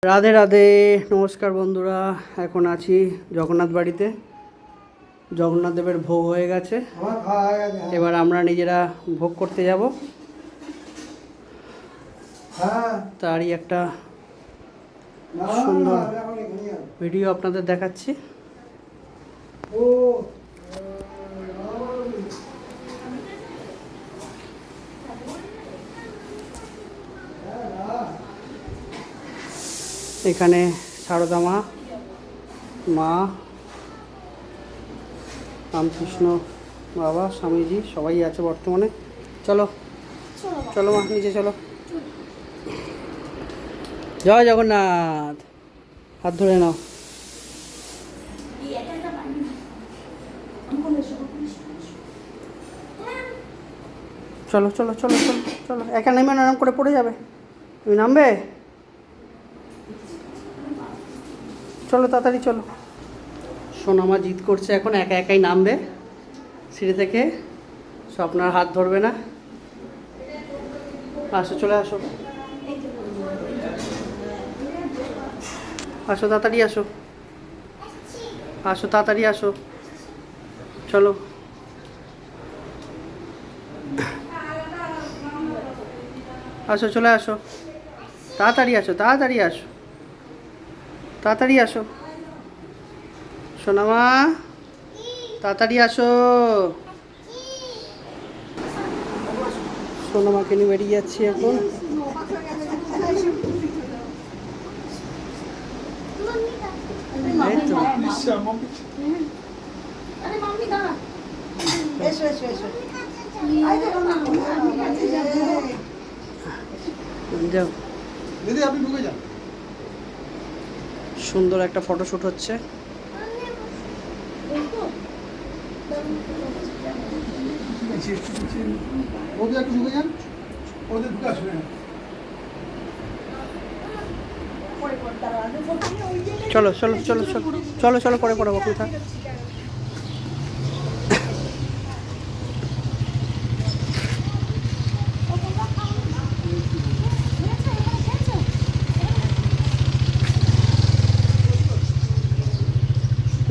রাধে রাধে, নমস্কার বন্ধুরা। এখন আছি জগন্নাথ বাড়িতে। জগন্নাথ দেবের ভোগ হয়ে গেছে, এবার আমরা নিজেরা ভোগ করতে যাব। তারই একটা সুন্দর ভিডিও আপনাদের দেখাচ্ছি। এখানে সারদা মা, মা রামকৃষ্ণ বাবা, স্বামীজি সবাই আছে বর্তমানে। চলো চলো মা, নিচে চলো। জয় জগন্নাথ, হাত ধরে নাও। চলো চলো চলো চলো চলো, একা নেমে আরাম করে পড়ে যাবে। তুমি নামবে? চলো তাড়াতাড়ি চলো। সোনামা জিদ করছে, এখন একা একাই নামবে সিঁড়ি থেকে, স্বপ্নার হাত ধরবে না। আসো, চলে আসো, আসো তাড়াতাড়ি আসো, আসো তাড়াতাড়ি আসো, চলো। আসো, চলে আসো, তাড়াতাড়ি আসো, তাড়াতাড়ি আসো, তাড়াতাড়ি আসো সোনামা, তাড়াতাড়ি আসো। সোনামাকে নিয়ে বেরিয়ে যাচ্ছি এখন। যাও দিদি, আপনি ঢুকে যান। সুন্দর একটা ফটোশুট হচ্ছে। চলো চলো চলো চলো চলো চলো, পরে পড়াবো কোথায়।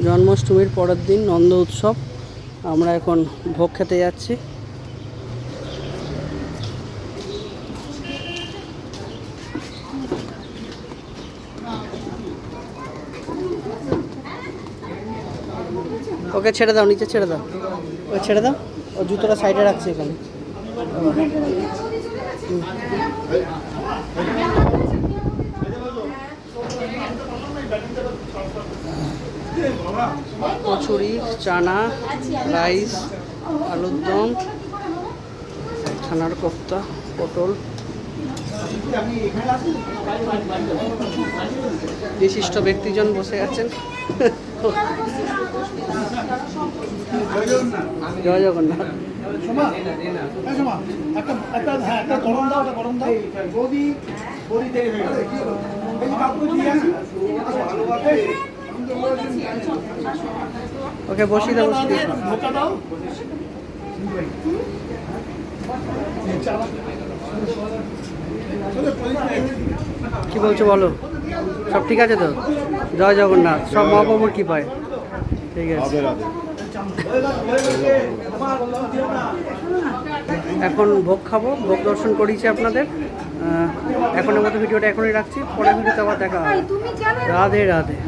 জন্মাষ্টমীর পরের দিন নন্দ উৎসব, আমরা এখন ভোগ খেতে যাচ্ছি। ওকে ছেড়ে দাও, নিচে ছেড়ে দাও, ওকে ছেড়ে দাও। ও জুতোটা সাইডে রাখছে এখানে। কচুরি, চানা, রাইস, আলুর দম, ছানার কোফতা, পটল। বিশিষ্ট ব্যক্তিজন বসে আছেন। জয় জগন্নাথ। ওকে বসিয়ে দাও, বসিয়ে দাও। কি বলছো বলো, সব ঠিক আছে তো? জয় জগন্নাথ, সব মহাপ্রভুর কি পায়। ঠিক আছে, এখন ভোগ খাবো, ভোগ দর্শন করিয়েছি আপনাদের। এখনের মতো ভিডিওটা এখনই রাখছি, পরের ভিডিওতে আবার দেখা হবে। রাধে রাধে।